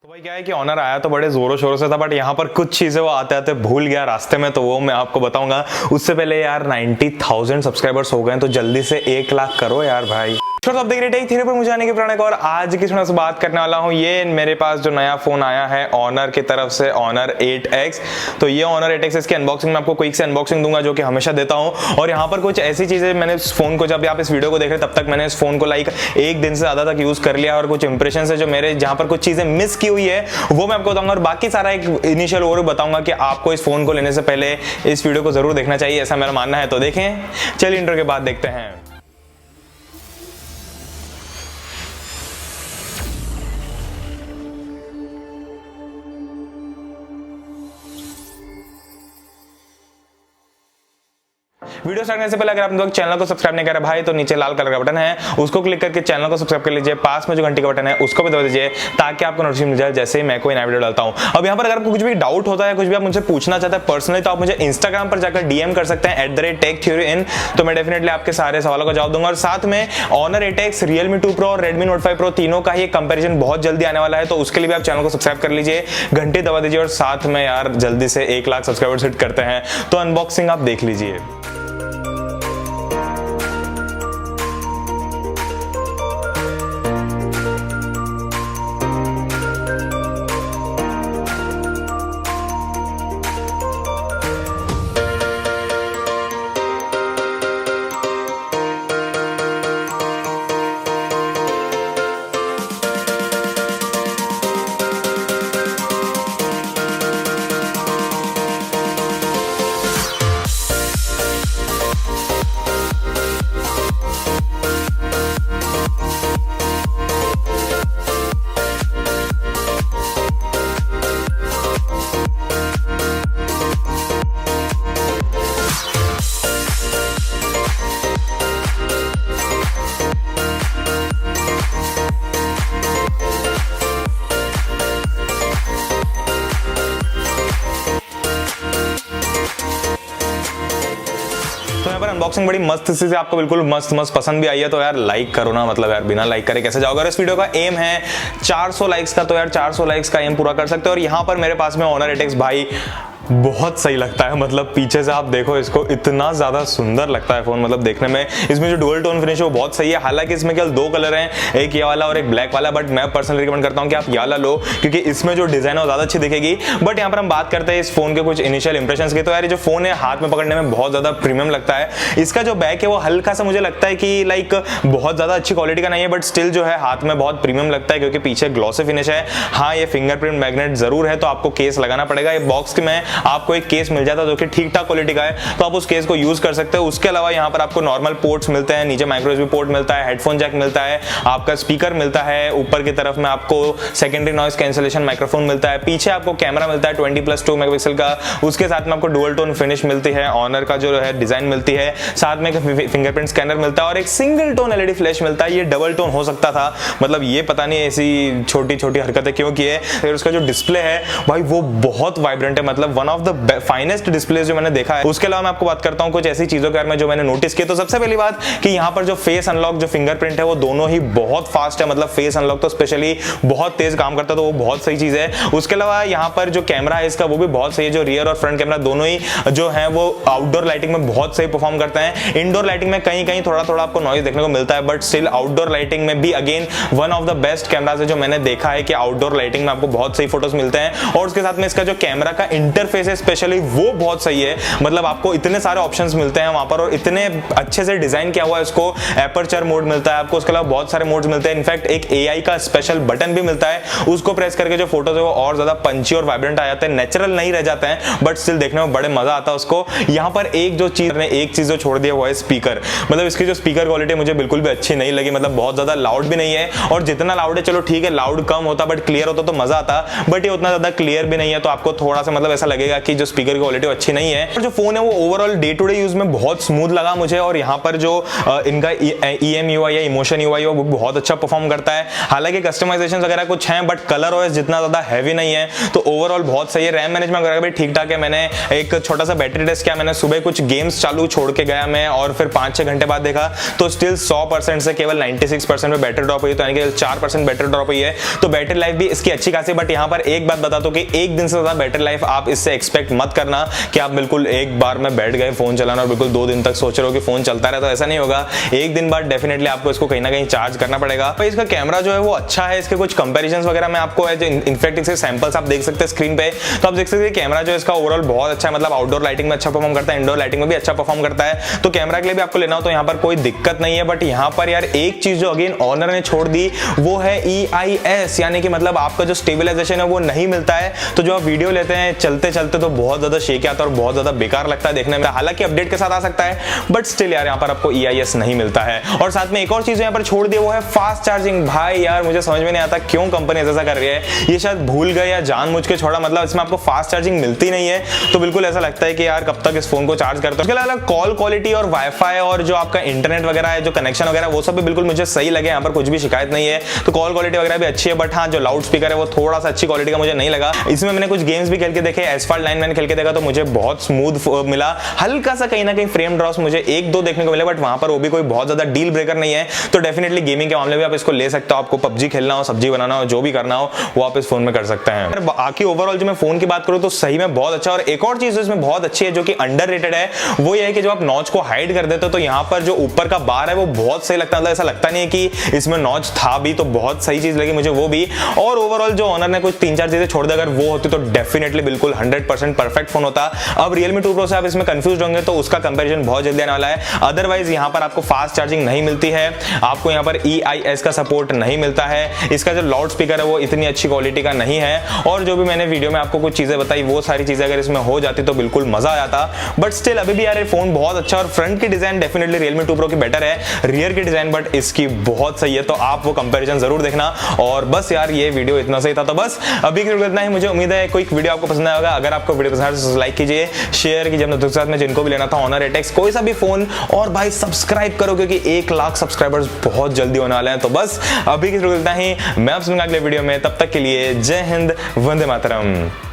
तो भाई क्या है कि ऑनर आया तो बड़े जोरों शोरों से था, बट यहाँ पर कुछ चीजें वो आते आते भूल गया रास्ते में, तो वो मैं आपको बताऊंगा। उससे पहले यार 90,000 सब्सक्राइबर्स हो गए, तो जल्दी से 1 लाख करो यार भाई। तो आप देख रहे थे थीरे पर मुझे आने के प्रणय को, और आज की से बात करने वाला हूँ। ये मेरे पास जो नया फोन आया है ऑनर की तरफ से, ऑनर 8X। तो ये ऑनर 8X इसकी अनबॉक्सिंग में आपको क्विक से अनबॉक्सिंग दूंगा, जो कि हमेशा देता हूँ। और यहाँ पर कुछ ऐसी चीजें मैंने इस फोन को, जब आप इस वीडियो को देख रहे तब तक मैंने इस फोन को लाइक 1 दिन से ज्यादा तक यूज कर लिया, और कुछ इंप्रेशन है जो मेरे जहाँ पर कुछ चीजें मिस की हुई है वो मैं आपको बताऊंगा, और बाकी सारा एक इनिशियल ओवरव्यू बताऊंगा कि आपको इस फोन को लेने से पहले इस वीडियो को जरूर देखना चाहिए, ऐसा मेरा मानना है। तो देखें, चलिए इंट्रो के बाद देखते हैं। वीडियो स्टार्ट करने से पहले अगर आपने चैनल को सब्सक्राइब नहीं करा भाई, तो नीचे लाल कलर का बटन है, उसको क्लिक करके चैनल को सब्सक्राइब कर लीजिए। पास में जो घंटी का बटन है उसको भी दबा दीजिए, ताकि आपको नोटिफिकेशन मिल जाए जैसे ही मैं कोई नया वीडियो डालता हूं। अब यहाँ पर अगर आपको कुछ भी डाउट होता है, कुछ भी आप मुझसे पूछना चाहते हैं पर्सनली, तो आप मुझे इंस्टाग्राम पर जाकर डीएम कर सकते हैं @techtheoryin। तो मैं डेफिनेटली आपके सारे सवालों का जवाब दूंगा। और साथ में ऑनर 8X, Realme 2 Pro और Redmi Note 5 Pro तीनों का ही कंपेरिजन बहुत जल्दी आने वाला है, तो उसके लिए भी आप चैनल को सब्सक्राइब कर लीजिए, घंटी दबा दीजिए, और साथ में यार जल्दी से 1 लाख सब्सक्राइबर्स हिट करते हैं। तो अनबॉक्सिंग आप देख लीजिए। तो यहाँ पर अनबॉक्सिंग बड़ी मस्त से आपको बिल्कुल मस्त पसंद भी आई है, तो यार लाइक करो ना, मतलब यार बिना लाइक करे कैसे जाओगे। अगर इस वीडियो का एम है 400 लाइक्स का, तो यार 400 लाइक्स का एम पूरा कर सकते हो। और यहाँ पर मेरे पास में ऑनर 8X भाई बहुत सही लगता है, मतलब पीछे से आप देखो इसको, इतना ज्यादा सुंदर लगता है फोन, मतलब देखने में। इसमें जो डुअल टोन फिनिश है वो बहुत सही है। हालांकि इसमें केवल 2 कलर हैं, एक ये वाला और एक ब्लैक वाला, बट मैं पर्सनली रिकमेंड करता हूं कि आप ये वाला लो, क्योंकि इसमें जो डिजाइन है वो ज्यादा अच्छी दिखेगी। बट यहाँ पर हम बात करते हैं इस फोन के कुछ इनिशियल इंप्रेशंस की। तो यार ये जो फोन है हाथ में पकड़ने में बहुत ज्यादा प्रीमियम लगता है। इसका जो बैक है वो हल्का सा मुझे लगता है कि लाइक बहुत ज्यादा अच्छी क्वालिटी का नहीं है, बट स्टिल जो है हाथ में बहुत प्रीमियम लगता है, क्योंकि पीछे ग्लॉसी फिनिश है। हाँ, ये फिंगरप्रिंट मैग्नेट जरूर है, तो आपको केस लगाना पड़ेगा। ये बॉक्स में आपको एक केस मिल जाता है जो कि ठीक ठाक क्वालिटी का है, तो आप उस केस को यूज कर सकते हो। उसके अलावा यहाँ पर आपको नॉर्मल पोर्ट्स मिलते हैं, नीचे माइक्रो यूएसबी पोर्ट मिलता है, हेडफोन जैक मिलता है, आपका स्पीकर मिलता है, ऊपर की तरफ में आपको सेकेंडरी नॉइस कैंसिलेशन माइक्रोफोन मिलता है, पीछे आपको कैमरा मिलता है 20+2 मेगापिक्सल का, उसके साथ में आपको डुअल टोन फिनिश मिलती है, ऑनर का जो है डिजाइन मिलती है, साथ में फिंगरप्रिंट स्कैनर मिलता है, और एक सिंगल टोन एलईडी फ्लैश मिलता है। ये डबल टोन हो सकता था, मतलब ये पता नहीं ऐसी छोटी छोटी हरकतें क्यों की है। फिर उसका जो डिस्प्ले है भाई वो बहुत वाइब्रेंट है, मतलब one of the finest display जो मैंने देखा है। उसके अलावा मैं आपको बात करता हूं कुछ ऐसी चीजों के बारे में जो मैंने नोटिस की। तो सबसे पहली बात कि यहां पर जो फेस अनलॉक, जो फिंगरप्रिंट है वो दोनों ही बहुत फास्ट है, मतलब फेस अनलॉक तो स्पेशली बहुत तेज काम करता है, तो वो बहुत सही चीज है। उसके अलावा यहां पर जो कैमरा है इसका वो भी बहुत सही है, जो रियर और फ्रंट कैमरा दोनों ही जो है वो आउटडोर लाइटिंग में बहुत सही परफॉर्म करते हैं। इंडोर लाइटिंग में कहीं कहीं थोड़ा थोड़ा आपको नॉइज देखने को मिलता है, बट स्टिल आउटडोर लाइटिंग में भी again one of the best cameras है जो मैंने देखा है, कि आउटडोर लाइटिंग में आपको बहुत सही फोटोज मिलते हैं। और उसके साथ में इसका जो कैमरा का इंटरफेस है स्पेशली वो बहुत सही है, मतलब आपको इतने सारे ऑप्शंस मिलते हैं वहां पर, और इतने अच्छे से डिजाइन किया हुआ है। इसको एपर्चर मोड मिलता है आपको, उसके अलावा बहुत सारे मोड्स मिलते हैं। इनफैक्ट एक एआई का स्पेशल बटन भी मिलता है, उसको प्रेस करके जो फोटोज है वो और ज्यादा पंची और वाइब्रेंट आ जाते हैं, नेचुरल नहीं रह जाते हैं, बट स्टिल देखने में बड़े मजा आता है उसको। यहाँ पर एक चीज जो छोड़ दिया वो है स्पीकर, मतलब इसकी जो स्पीकर क्वालिटी मुझे बिल्कुल भी अच्छी नहीं लगी, मतलब बहुत ज्यादा लाउड भी नहीं है, और जितना लाउड है चलो ठीक है, लाउड कम होता बट क्लियर होता तो मजा आता, बट ये उतना ज्यादा क्लियर भी नहीं है, तो आपको थोड़ा सा मतलब ऐसा लगेगा कि जो स्पीकर की क्वालिटी अच्छी नहीं है। और जो फोन है वो overall day to day use में बहुत स्मूथ लगा मुझे, और यहाँ पर जो इनका EMUI या इमोशन UI वो बहुत अच्छा परफॉर्म करता है। हालांकि कस्टमाइजेशन वगैरह कुछ हैं, बट कलर OS जितना ज्यादा हैवी नहीं है, तो ओवरऑल बहुत सही है। रैम मैनेजमेंट वगैरह भी ठीक ठाक है। मैंने एक छोटा सा बैटरी टेस्ट किया, मैंने सुबह कुछ गेम्स चालू छोड़ के गया मैं और फिर 5-6 घंटे बाद देखा तो स्टिल 100% से केवल 96% पे बैटरी ड्रॉप हुई है, तो यानी कि 4% बैटरी ड्रॉप हुई है। तो बैटरी लाइफ भी इसकी अच्छी खासी, बट यहाँ पर एक बात बता दो कि एक दिन से ज्यादा बैटरी लाइफ आप इससे एक्सपेक्ट मत करना कि आप बिल्कुल एक बार में बैठ गए फोन चलाना और बिल्कुल 2 दिन तक सोच रहे हो कि फोन चलता रहे, तो ऐसा नहीं होगा। एक दिन बाद डेफिनेटली आपको इसको कहीं ना कहीं चार्ज करना पड़ेगा। तो इसका कैमरा जो है वो अच्छा है, इसके कुछ कंपैरिजंस वगैरह मैं आपको इनफैक्ट इसके सैंपल्स आप देख सकते हैं स्क्रीन पे, तो आप देख सकते हैं कैमरा जो है इसका ओवरऑल बहुत अच्छा है, मतलब आउटडोर लाइटिंग में अच्छा परफॉर्म करता है, इंडोर लाइटिंग में भी अच्छा परफॉर्म करता है। तो कैमरा के लिए भी आपको लेना हो तो यहाँ पर कोई दिक्कत नहीं है। बट यहाँ पर यार एक चीज जो अगेन ऑनर ने छोड़ दी वो है EIS, यानी कि मतलब आपका जो स्टेबलाइजेशन है वो नहीं मिलता है। तो जो आप वीडियो लेते हैं चलते चलते तो बहुत ज्यादा शेक आता है और बहुत ज्यादा बेकार लगता है देखने में। हालांकि अपडेट के साथ आ सकता है बट स्टिल यार यहाँ पर आपको EIS नहीं मिलता है। और साथ में एक और चीज यहाँ पर छोड़ दी वो है फास्ट चार्जिंग। भाई यार मुझे समझ में नहीं आता क्यों कंपनी ऐसा कर रही है, ये शायद भूल गए या जानबूझ के छोड़ा, मतलब इसमें आपको फास्ट चार्जिंग मिलती नहीं है। तो बिल्कुल ऐसा लगता है कि यार कब तक इस फोन को चार्ज करते हो। उसके अलावा कॉल क्वालिटी और वाईफाई और जो आपका इंटरनेट वगैरह है, जो कनेक्शन वगैरह वो सब भी बिल्कुल मुझे सही लगे, यहाँ पर कुछ भी शिकायत नहीं है। तो कॉल क्वालिटी वगैरह भी अच्छी है, बट हाँ जो लाउड स्पीकर है वो थोड़ा सा अच्छी क्वालिटी का मुझे नहीं लगा। इसमें मैंने कुछ गेम्स भी खेल के देखे, एसफाल्ट 9 मैंने खेल के देखा तो मुझे बहुत स्मूथ मिला। हल्का सा कहीं ना कहीं फ्रेम ड्रॉप्स मुझे 1-2 देखने को मिले, बट वहां पर वो भी कोई बहुत ज्यादा डील ब्रेकर नहीं है। तो डेफिनेटली गेमिंग के मामले में आप इसको ले सकते हो। आपको पबजी खेलना हो, सब्जी बनाना हो, जो भी करना हो वो आप इस फोन में कर सकते हैं। बाकी ओवरऑल जो मैं फोन की बात करूं तो सही में बहुत अच्छा। और एक और चीज इसमें बहुत अच्छी है जो कि अंडररेटेड है, वो ये है कि जब आप नॉच को हाइड कर देते हो तो यहाँ पर जो ऊपर का बार है वो बहुत सही लगता है। ऐसा लगता नहीं है कि इसमें नॉच था भी, तो बहुत सही चीज लगी मुझे वो भी। और ओवरऑल जो ऑनर ने कुछ 3-4 चीजें छोड़ दी, अगर वो होती तो डेफिनेटली बिल्कुल 100% परफेक्ट फोन होता। अब Realme 2 Pro से आप इसमें कंफ्यूज होंगे तो उसका कंपैरिजन बहुत जल्दी आने वाला है। अदरवाइज यहाँ पर आपको फास्ट चार्जिंग नहीं मिलती है, आपको यहाँ पर EIS का सपोर्ट नहीं मिलता है, इसका जो लाउड स्पीकर है वो इतनी अच्छी क्वालिटी का नहीं है, और जो भी मैंने वीडियो में आपको कुछ चीजें बताई वो सारी चीजें अगर इसमें हो जाती तो बिल्कुल मजा आ जाता। बट स्टिल अभी भी यार ये फोन बहुत अच्छा, और फ्रंट की डिजाइन डेफिनेटली Realme 2 Pro की बेटर है, रियर की डिजाइन बट इसकी बहुत सही है। तो आप वो कंपैरिजन जरूर देखना। और बस यार ये वीडियो इतना सही था, तो बस अभी के लिए इतना ही। मुझे उम्मीद है कोई वीडियो आपको पसंद आएगा। अगर आपको वीडियो पसंद आए तो लाइक कीजिए, शेयर कीजिए अपने दोस्तों के साथ में जिनको भी लेना था Honor 8X कोई सा भी फोन, और भाई सब्सक्राइब करो क्योंकि 1 लाख सब्सक्राइबर्स बहुत जल्दी होने वाले हैं। तो बस अभी के लिए इतना ही, मैं आपसे मिलूंगा अगले वीडियो में, तब तक के लिए जय हिंद, वंदे मातरम।